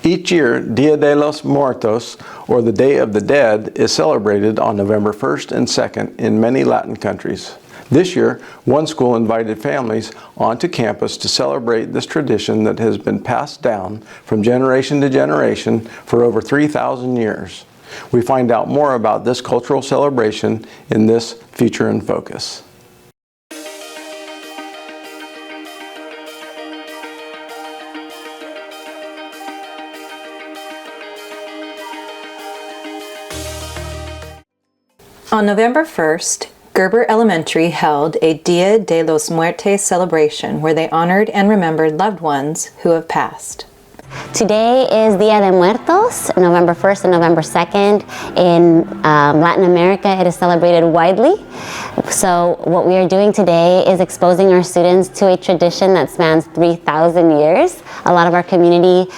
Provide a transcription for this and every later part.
Each year, Dia de los Muertos, or the Day of the Dead, is celebrated on November 1st and 2nd in many Latin countries. This year, one school invited families onto campus to celebrate this tradition that has been passed down from generation to generation for over 3,000 years. We find out more about this cultural celebration in this Feature in Focus. On November 1st, Gerber Elementary held a Dia de los Muertos celebration where they honored and remembered loved ones who have passed. Today is Dia de Muertos, November 1st and November 2nd. In Latin America, it is celebrated widely. So what we are doing today is exposing our students to a tradition that spans 3,000 years. A lot of our community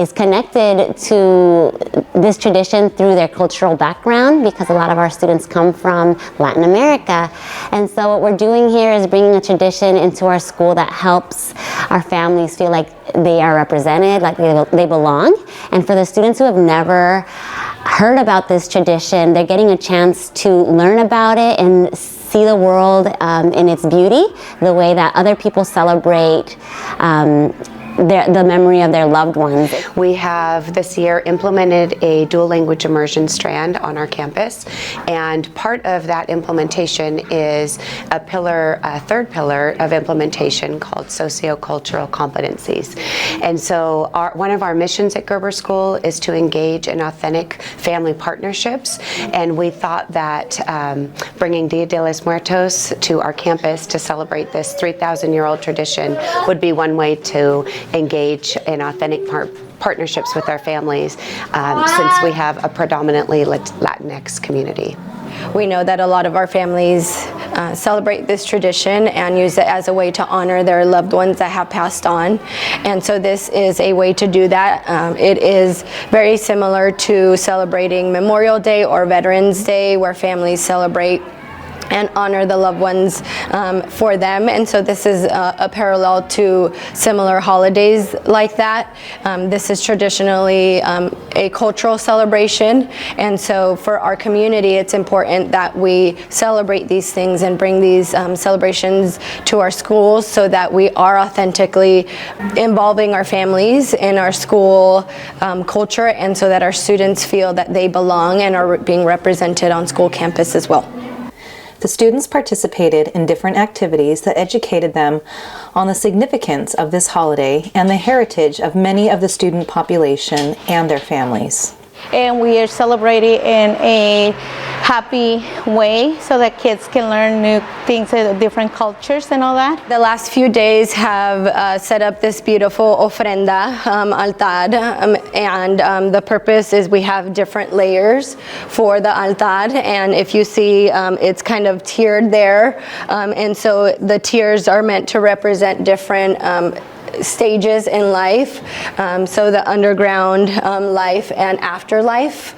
is connected to this tradition through their cultural background because a lot of our students come from Latin America. And so what we're doing here is bringing a tradition into our school that helps our families feel like they are represented, like they belong. And for the students who have never heard about this tradition, they're getting a chance to learn about it and see the world in its beauty, the way that other people celebrate the memory of their loved ones. We have this year implemented a dual language immersion strand on our campus, and part of that implementation is a third pillar of implementation called sociocultural competencies. And so one of our missions at Gerber School is to engage in authentic family partnerships, and we thought that bringing Dia de los Muertos to our campus to celebrate this 3,000-year-old tradition would be one way to engage in authentic partnerships with our families since we have a predominantly Latinx community. We know that a lot of our families celebrate this tradition and use it as a way to honor their loved ones that have passed on. And so this is a way to do that. It is very similar to celebrating Memorial Day or Veterans Day, where families celebrate and honor the loved ones for them. And so this is a parallel to similar holidays like that. This is traditionally a cultural celebration, and so for our community it's important that we celebrate these things and bring these celebrations to our schools so that we are authentically involving our families in our school culture, and so that our students feel that they belong and are being represented on school campus as well. The students participated in different activities that educated them on the significance of this holiday and the heritage of many of the student population and their families. And we are celebrating in a happy way so that kids can learn new things, different cultures and all that. The last few days have set up this beautiful ofrenda altar, and the purpose is we have different layers for the altar, and if you see it's kind of tiered there, and so the tiers are meant to represent different stages in life, so the underground life and afterlife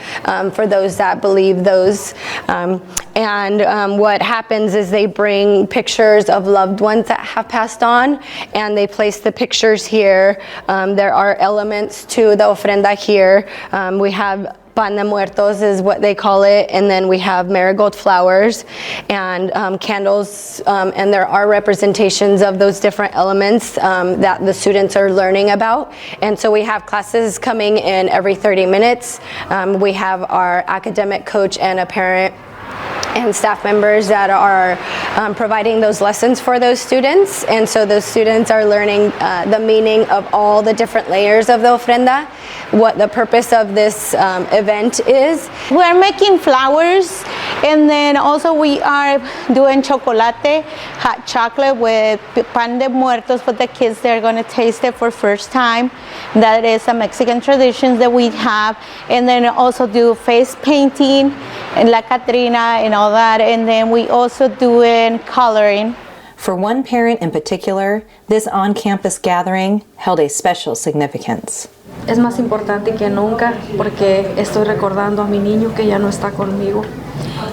for those that believe those, and what happens is they bring pictures of loved ones that have passed on, and they place the pictures here. There are elements to the ofrenda here. We have Pan de Muertos is what they call it, and then we have marigold flowers and candles, and there are representations of those different elements that the students are learning about. And so we have classes coming in every 30 minutes. We have our academic coach and a parent and staff members that are providing those lessons for those students, and so those students are learning the meaning of all the different layers of the ofrenda, what the purpose of this event is. We are making flowers, and then also we are doing chocolate, hot chocolate with pan de muertos for the kids. They're going to taste it for first time. That is a Mexican tradition that we have, and then also do face painting and La Catrina and all that, and then we also do in coloring. For one parent in particular, this on-campus gathering held a special significance. Es más importante que nunca porque estoy recordando a mi niño que ya no está conmigo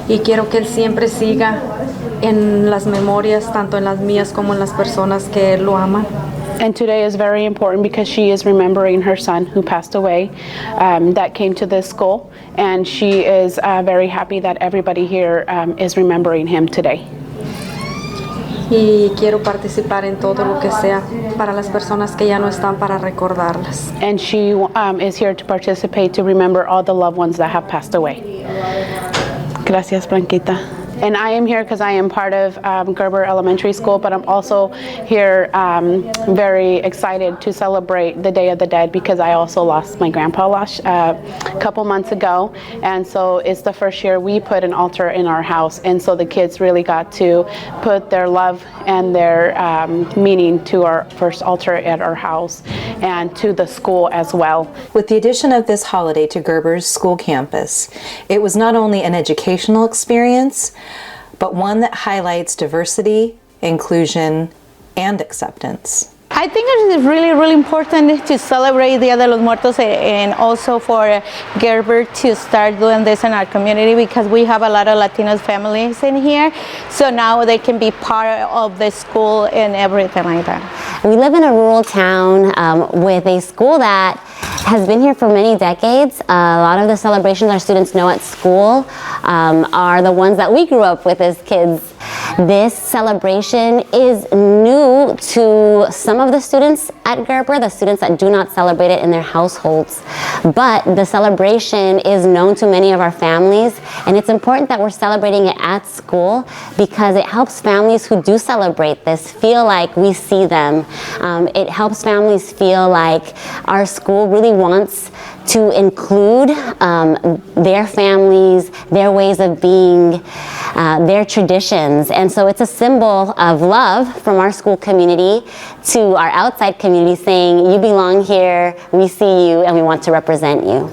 y quiero que él siempre siga en las memorias, tanto en las mías como en las personas que lo aman. And today is very important because she is remembering her son who passed away that came to this school, and she is very happy that everybody here is remembering him today. Y quiero participar en todo lo que sea para las personas que ya no están, para recordarlas. And she is here to participate to remember all the loved ones that have passed away. Gracias, Blanquita. And I am here because I am part of Gerber Elementary School, but I'm also here very excited to celebrate the Day of the Dead because I also lost my grandpa a couple months ago. And so it's the first year we put an altar in our house. And so the kids really got to put their love and their meaning to our first altar at our house and to the school as well. With the addition of this holiday to Gerber's school campus, it was not only an educational experience, but one that highlights diversity, inclusion, and acceptance. I think it is really, really important to celebrate Dia de los Muertos and also for Gerber to start doing this in our community because we have a lot of Latino families in here. So now they can be part of the school and everything like that. We live in a rural town with a school that has been here for many decades. A lot of the celebrations our students know at school are the ones that we grew up with as kids. This celebration is new to some of the students at Gerber, the students that do not celebrate it in their households. But the celebration is known to many of our families, and it's important that we're celebrating it at school because it helps families who do celebrate this feel like we see them. It helps families feel like our school really wants to include their families, their ways of being, their traditions. And so it's a symbol of love from our school community to our outside community saying, you belong here, we see you, and we want to represent you.